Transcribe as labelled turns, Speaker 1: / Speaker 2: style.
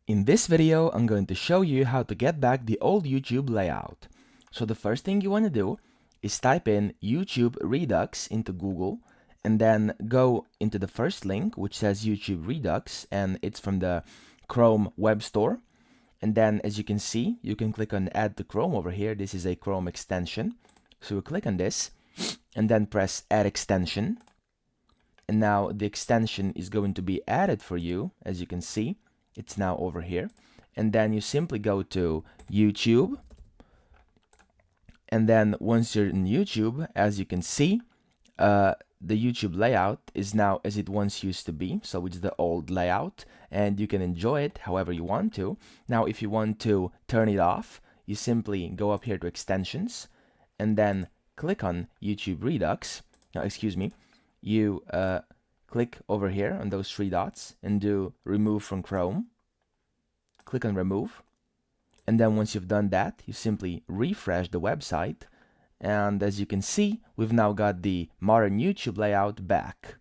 Speaker 1: In this video, I'm going to show you how to get back the old YouTube layout. So the first thing you want to do is type in YouTube Redux into Google and then go into the first link which says YouTube Redux, and it's from the Chrome Web Store. And then as you can see, you can click on Add to Chrome over here. This is a Chrome extension. So we'll click on this and then press Add Extension. And now the extension is going to be added for you. As you can see, it's now over here. And then you simply go to YouTube. And then once you're in YouTube, as you can see, the YouTube layout is now as it once used to be. So it's the old layout, and you can enjoy it however you want to. Now, if you want to turn it off, you simply go up here to Extensions and then click on YouTube Redux. No, excuse me. You click over here on those three dots and do Remove from Chrome. Click on Remove. And then once you've done that, you simply refresh the website. And as you can see, we've now got the modern YouTube layout back.